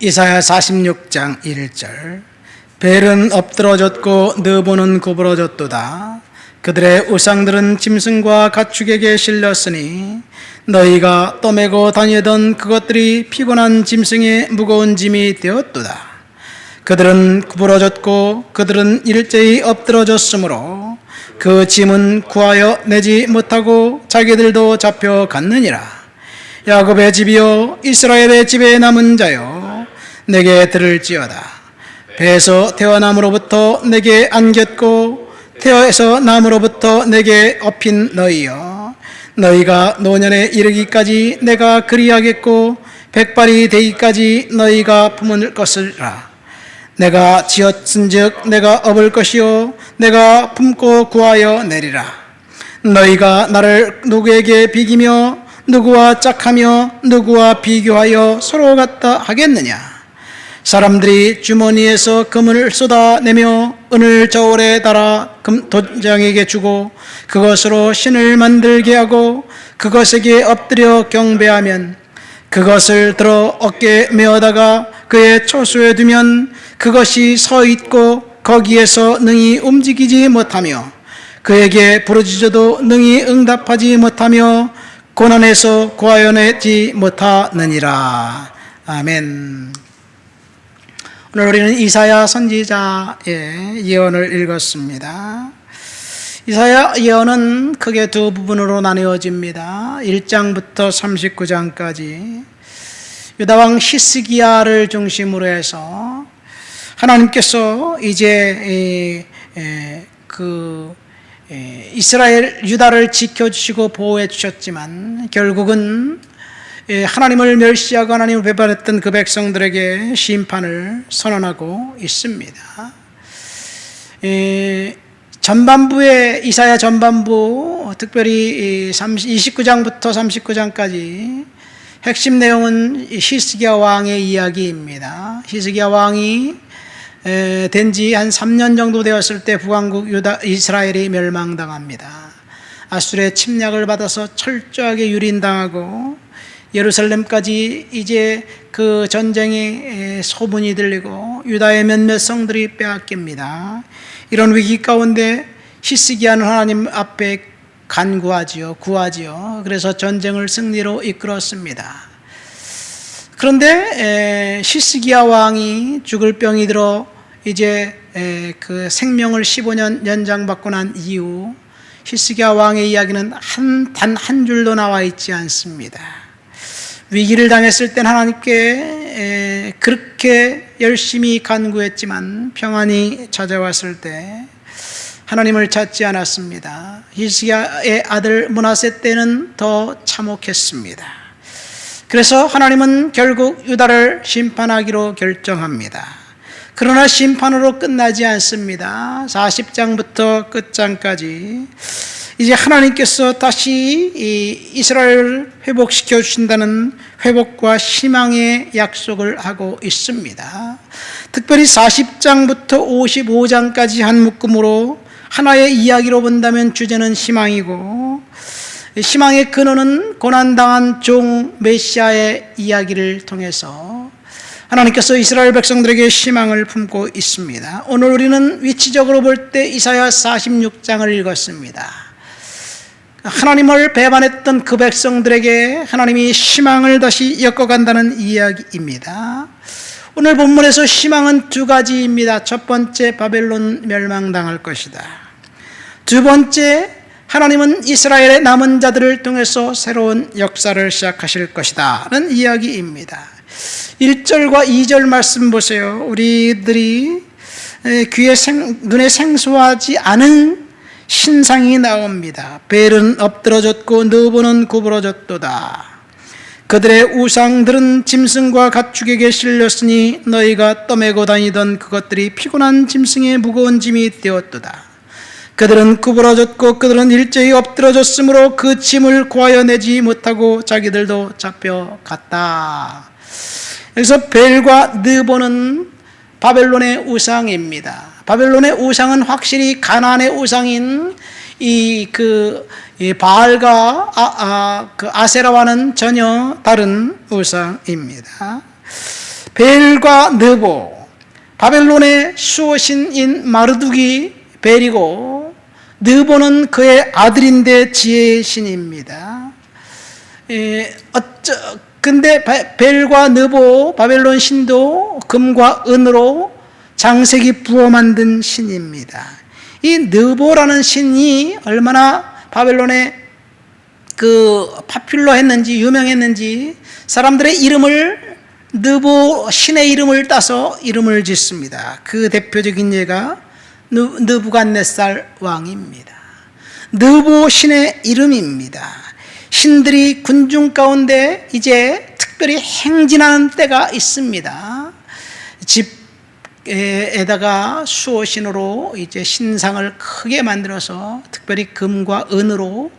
이사야 46장 1절. 벨은 엎드러졌고 느보는 구부러졌도다. 그들의 우상들은 짐승과 가축에게 실렸으니 너희가 떠매고 다니던 그것들이 피곤한 짐승의 무거운 짐이 되었도다. 그들은 구부러졌고 그들은 일제히 엎드러졌으므로 그 짐은 구하여 내지 못하고 자기들도 잡혀갔느니라. 야곱의 집이여, 이스라엘의 집에 남은 자여, 내게 들을지어다. 배에서 태어남으로부터 내게 안겼고 태어에서 남으로부터 내게 업힌 너희여, 너희가 노년에 이르기까지 내가 그리하겠고 백발이 되기까지 너희가 품을 것이라. 내가 지었은즉 내가 업을 것이요 내가 품고 구하여 내리라. 너희가 나를 누구에게 비기며 누구와 짝하며 누구와 비교하여 서로 같다 하겠느냐? 사람들이 주머니에서 금을 쏟아내며 은을 저울에 달아 돈장에게 주고 그것으로 신을 만들게 하고 그것에게 엎드려 경배하면 그것을 들어 어깨에 메어다가 그의 초소에 두면 그것이 서 있고 거기에서 능히 움직이지 못하며 그에게 부르짖어도 능히 응답하지 못하며 고난에서 구하여내지 못하느니라. 아멘. 오늘 우리는 이사야 선지자의 예언을 읽었습니다. 이사야 예언은 크게 두 부분으로 나누어집니다. 1장부터 39장까지 유다왕 히스기야를 중심으로 해서 하나님께서 이제 이스라엘 유다를 지켜주시고 보호해 주셨지만 결국은 하나님을 멸시하고 하나님을 배반했던 그 백성들에게 심판을 선언하고 있습니다. 전반부의 이사야 전반부, 특별히 29장부터 39장까지 핵심 내용은 히스기야 왕의 이야기입니다. 히스기야 왕이 된 지 한 3년 정도 되었을 때 북왕국 이스라엘이 멸망당합니다. 아수르의 침략을 받아서 철저하게 유린당하고 예루살렘까지 이제 그 전쟁의 소문이 들리고 유다의 몇몇 성들이 빼앗깁니다. 이런 위기 가운데 히스기야는 하나님 앞에 구하지요. 그래서 전쟁을 승리로 이끌었습니다. 그런데 히스기야 왕이 죽을 병이 들어 이제 그 생명을 15년 연장받고 난 이후 히스기야 왕의 이야기는 단 한 줄도 나와 있지 않습니다. 위기를 당했을 땐 하나님께 그렇게 열심히 간구했지만 평안이 찾아왔을 때 하나님을 찾지 않았습니다. 히스기야의 아들 므낫세 때는 더 참혹했습니다. 그래서 하나님은 결국 유다를 심판하기로 결정합니다. 그러나 심판으로 끝나지 않습니다. 40장부터 끝장까지 이제 하나님께서 다시 이스라엘을 회복시켜 주신다는 회복과 희망의 약속을 하고 있습니다. 특별히 40장부터 55장까지 한 묶음으로 하나의 이야기로 본다면 주제는 희망이고, 희망의 근원은 고난당한 종 메시아의 이야기를 통해서 하나님께서 이스라엘 백성들에게 희망을 품고 있습니다. 오늘 우리는 위치적으로 볼 때 이사야 46장을 읽었습니다. 하나님을 배반했던 그 백성들에게 하나님이 희망을 다시 엮어간다는 이야기입니다. 오늘 본문에서 희망은 두 가지입니다. 첫 번째, 바벨론 멸망당할 것이다. 두 번째, 하나님은 이스라엘의 남은 자들을 통해서 새로운 역사를 시작하실 것이다 라는 이야기입니다. 1절과 2절 말씀 보세요. 우리들이 눈에 생소하지 않은 신상이 나옵니다. 벨은 엎드러졌고 느보는 구부러졌도다. 그들의 우상들은 짐승과 가축에게 실렸으니 너희가 떠매고 다니던 그것들이 피곤한 짐승의 무거운 짐이 되었도다. 그들은 구부러졌고 그들은 일제히 엎드러졌으므로 그 짐을 구하여 내지 못하고 자기들도 잡혀갔다. 여기서 벨과 느보는 바벨론의 우상입니다. 바벨론의 우상은 확실히 가나안의 우상인 이 바알과 그 아세라와는 전혀 다른 우상입니다. 벨과 느보, 바벨론의 수호신인 마르둑이 벨이고 느보는 그의 아들인데 지혜의 신입니다. 근데 벨과 느보, 바벨론 신도 금과 은으로 장색이 부어 만든 신입니다. 이 느보라는 신이 얼마나 바벨론에 파퓰러 했는지, 유명했는지 사람들의 이름을 느보 신의 이름을 따서 이름을 짓습니다. 그 대표적인 예가 느부갓네살 왕입니다. 느보 신의 이름입니다. 신들이 군중 가운데 이제 특별히 행진하는 때가 있습니다. 집에다가 수호신으로 이제 신상을 크게 만들어서 특별히 금과 은으로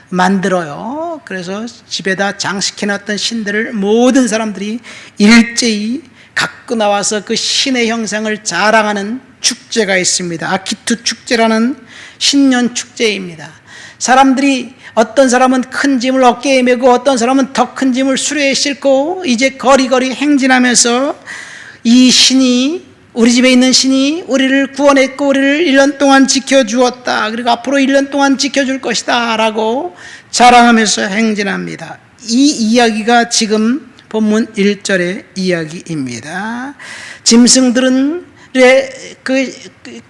만들어요. 그래서 집에다 장식해놨던 신들을 모든 사람들이 일제히 갖고 나와서 그 신의 형상을 자랑하는 축제가 있습니다. 아키투 축제라는 신년 축제입니다. 사람들이 어떤 사람은 큰 짐을 어깨에 메고 어떤 사람은 더 큰 짐을 수레에 싣고 이제 거리거리 행진하면서 이 신이, 우리 집에 있는 신이 우리를 구원했고 우리를 1년 동안 지켜주었다, 그리고 앞으로 1년 동안 지켜줄 것이다 라고 자랑하면서 행진합니다. 이 이야기가 지금 본문 1절의 이야기입니다. 짐승들은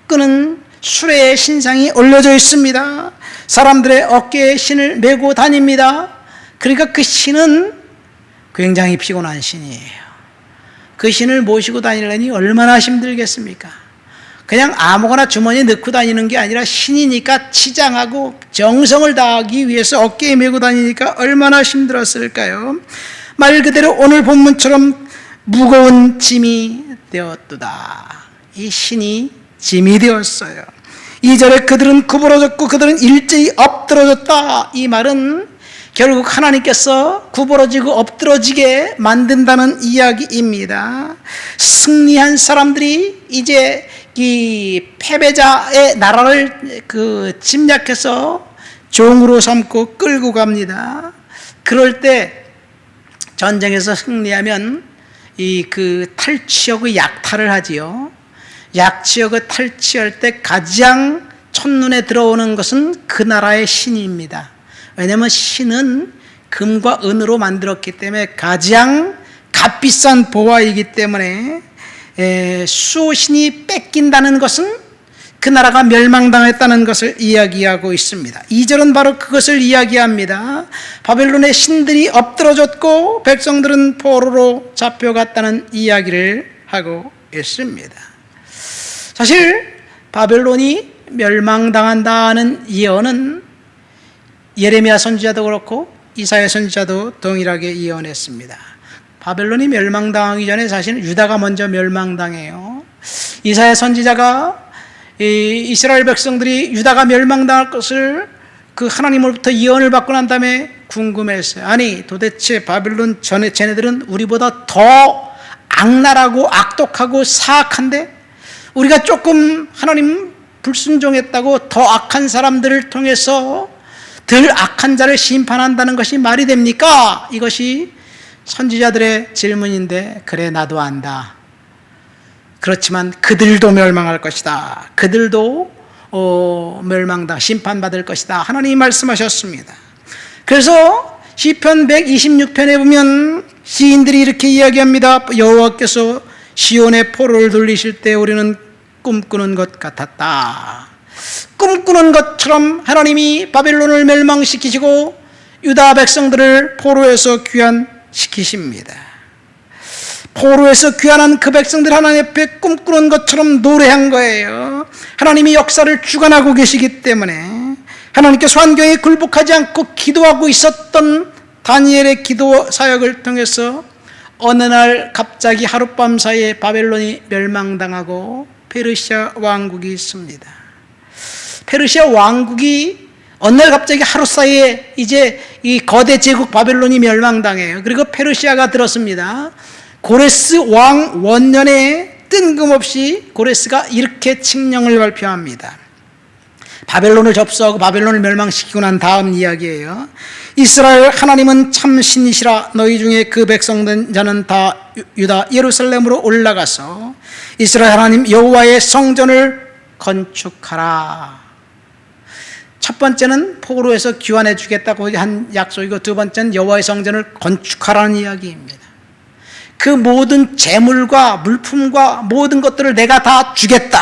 끄는 수레의 신상이 올려져 있습니다. 사람들의 어깨에 신을 메고 다닙니다. 그러니까 그 신은 굉장히 피곤한 신이에요. 그 신을 모시고 다니려니 얼마나 힘들겠습니까? 그냥 아무거나 주머니에 넣고 다니는 게 아니라 신이니까 치장하고 정성을 다하기 위해서 어깨에 메고 다니니까 얼마나 힘들었을까요? 말 그대로 오늘 본문처럼 무거운 짐이 되었도다. 이 신이 짐이 되었어요. 2절에 그들은 구부러졌고 그들은 일제히 엎드러졌다. 이 말은 결국 하나님께서 구부러지고 엎드러지게 만든다는 이야기입니다. 승리한 사람들이 이제 이 패배자의 나라를 침략해서 종으로 삼고 끌고 갑니다. 그럴 때 전쟁에서 승리하면 탈취하고 약탈을 하지요. 약취하고 탈취할 때 가장 첫눈에 들어오는 것은 그 나라의 신입니다. 왜냐하면 신은 금과 은으로 만들었기 때문에 가장 값비싼 보화이기 때문에 수호신이 뺏긴다는 것은 그 나라가 멸망당했다는 것을 이야기하고 있습니다. 2절은 바로 그것을 이야기합니다. 바벨론의 신들이 엎드러졌고 백성들은 포로로 잡혀갔다는 이야기를 하고 있습니다. 사실 바벨론이 멸망당한다는 예언은 예레미야 선지자도 그렇고 이사야 선지자도 동일하게 예언했습니다. 바벨론이 멸망당하기 전에 사실은 유다가 먼저 멸망당해요. 이사야 선지자가 이스라엘 백성들이 유다가 멸망당할 것을 그 하나님으로부터 예언을 받고 난 다음에 궁금했어요. 아니 도대체 바벨론 쟤네들은 우리보다 더 악랄하고 악독하고 사악한데 우리가 조금 하나님 불순종했다고 더 악한 사람들을 통해서 덜 악한 자를 심판한다는 것이 말이 됩니까? 이것이 선지자들의 질문인데, 그래 나도 안다. 그렇지만 그들도 멸망할 것이다. 그들도 멸망다, 심판받을 것이다. 하나님이 말씀하셨습니다. 그래서 시편 126편에 보면 시인들이 이렇게 이야기합니다. 여호와께서 시온의 포로를 돌리실 때 우리는 꿈꾸는 것 같았다. 꿈꾸는 것처럼 하나님이 바벨론을 멸망시키시고 유다 백성들을 포로에서 귀환시키십니다. 포로에서 귀환한 그 백성들 하나님 앞에 꿈꾸는 것처럼 노래한 거예요. 하나님이 역사를 주관하고 계시기 때문에 하나님께서 환경에 굴복하지 않고 기도하고 있었던 다니엘의 기도 사역을 통해서 어느 날 갑자기 하룻밤 사이에 바벨론이 멸망당하고 페르시아 왕국이 있습니다. 페르시아 왕국이 어느 날 갑자기 하루 사이에 이제 이 거대 제국 바벨론이 멸망당해요. 그리고 페르시아가 들었습니다. 고레스 왕 원년에 뜬금없이 고레스가 이렇게 칙령을 발표합니다. 바벨론을 접수하고 바벨론을 멸망시키고 난 다음 이야기예요. 이스라엘 하나님은 참 신이시라. 너희 중에 그 백성된 자는 다 유다 예루살렘으로 올라가서 이스라엘 하나님 여호와의 성전을 건축하라. 첫 번째는 포로에서 귀환해 주겠다고 한 약속이고, 두 번째는 여호와의 성전을 건축하라는 이야기입니다. 그 모든 재물과 물품과 모든 것들을 내가 다 주겠다.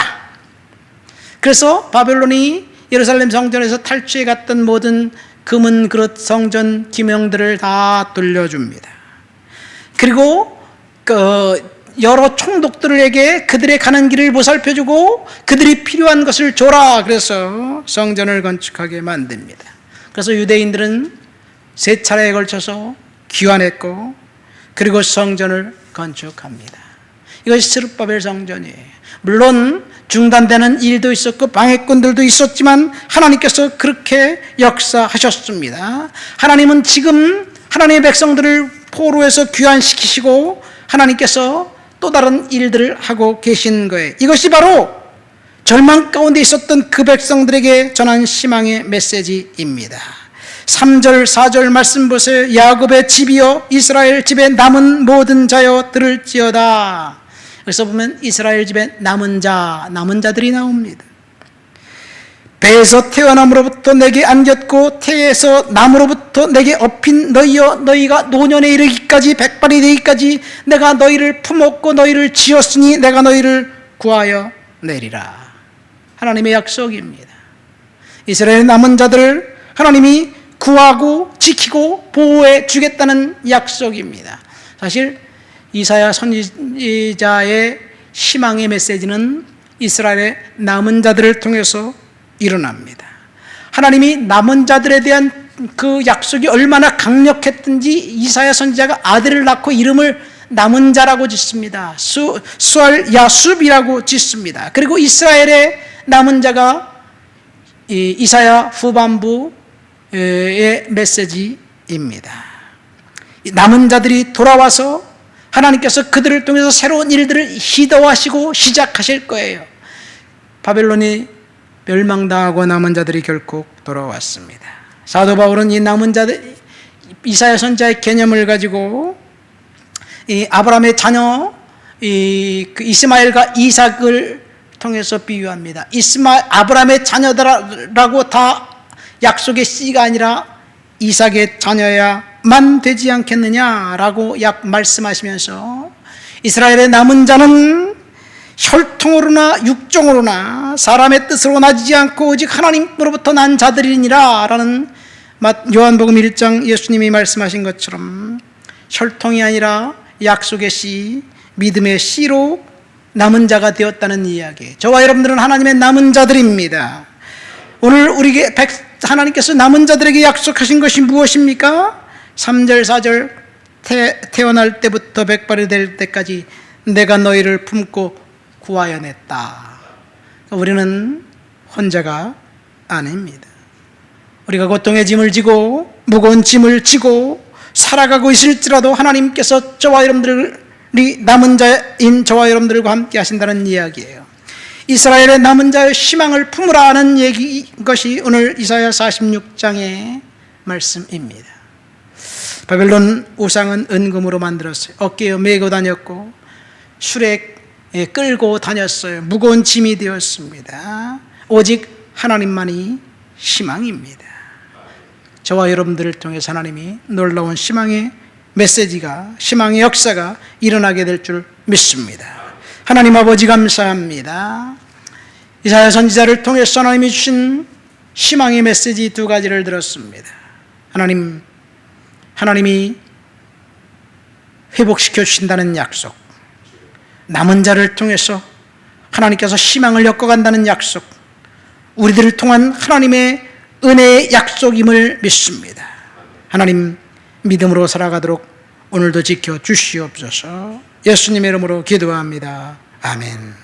그래서 바벨론이 예루살렘 성전에서 탈취해 갔던 모든 금은 그릇, 성전 기명들을 다 돌려줍니다. 그리고 여러 총독들에게 그들의 가는 길을 보살펴주고 그들이 필요한 것을 줘라. 그래서 성전을 건축하게 만듭니다. 그래서 유대인들은 세 차례에 걸쳐서 귀환했고, 그리고 성전을 건축합니다. 이것이 스룹바벨 성전이에요. 물론 중단되는 일도 있었고 방해꾼들도 있었지만 하나님께서 그렇게 역사하셨습니다. 하나님은 지금 하나님의 백성들을 포로에서 귀환시키시고 하나님께서 또 다른 일들을 하고 계신 거예요. 이것이 바로 절망 가운데 있었던 그 백성들에게 전한 희망의 메시지입니다. 3절 4절 말씀 보세요. 야곱의 집이여 이스라엘 집에 남은 모든 자여 들을지어다. 그래서 보면 이스라엘 집에 남은 자들이 나옵니다. 배에서 태어남으로부터 내게 안겼고 태에서 남으로부터 내게 업힌 너희여, 너희가 노년에 이르기까지 백발이 되기까지 내가 너희를 품었고 너희를 지었으니 내가 너희를 구하여 내리라. 하나님의 약속입니다. 이스라엘 남은 자들을 하나님이 구하고 지키고 보호해 주겠다는 약속입니다. 사실 이사야 선지자의 희망의 메시지는 이스라엘의 남은 자들을 통해서 일어납니다. 하나님이 남은 자들에 대한 그 약속이 얼마나 강력했든지 이사야 선지자가 아들을 낳고 이름을 남은 자라고 짓습니다. 수알 야숲이라고 짓습니다. 그리고 이스라엘의 남은 자가 이사야 후반부의 메시지입니다. 남은 자들이 돌아와서 하나님께서 그들을 통해서 새로운 일들을 시도하시고 시작하실 거예요. 바벨론이 멸망당하고 남은 자들이 결국 돌아왔습니다. 사도 바울은 이 남은 자들, 이사야 선지자의 개념을 가지고 이 아브라함의 자녀 이스마엘과 이삭을 통해서 비유합니다. 아브라함의 자녀들라고 다 약속의 씨가 아니라 이삭의 자녀야만 되지 않겠느냐라고 말씀하시면서 이스라엘의 남은 자는 혈통으로나 육종으로나 사람의 뜻으로 나지지 않고 오직 하나님으로부터 난 자들이니라 라는 요한복음 1장 예수님이 말씀하신 것처럼 혈통이 아니라 약속의 씨, 믿음의 씨로 남은 자가 되었다는 이야기. 저와 여러분들은 하나님의 남은 자들입니다. 오늘 우리에게 하나님께서 남은 자들에게 약속하신 것이 무엇입니까? 3절 4절 태어날 때부터 백발이 될 때까지 내가 너희를 품고 구하여 냈다. 우리는 혼자가 아닙니다. 우리가 고통의 짐을 지고 무거운 짐을 지고 살아가고 있을지라도 하나님께서 저와 여러분들이 남은 자인 저와 여러분들과 함께 하신다는 이야기예요. 이스라엘의 남은 자의 희망을 품으라 하는 것이 오늘 이사야 46장의 말씀입니다. 바벨론 우상은 은금으로 만들었어요. 어깨에 메고 다녔고 술에 끌고 다녔어요. 무거운 짐이 되었습니다. 오직 하나님만이 희망입니다. 저와 여러분들을 통해서 하나님이 놀라운 희망의 메시지가, 희망의 역사가 일어나게 될 줄 믿습니다. 하나님 아버지 감사합니다. 이사야 선지자를 통해서 하나님이 주신 희망의 메시지 두 가지를 들었습니다. 하나님이 회복시켜 주신다는 약속, 남은 자를 통해서 하나님께서 희망을 엮어간다는 약속, 우리들을 통한 하나님의 은혜의 약속임을 믿습니다. 하나님, 믿음으로 살아가도록 오늘도 지켜주시옵소서. 예수님의 이름으로 기도합니다. 아멘.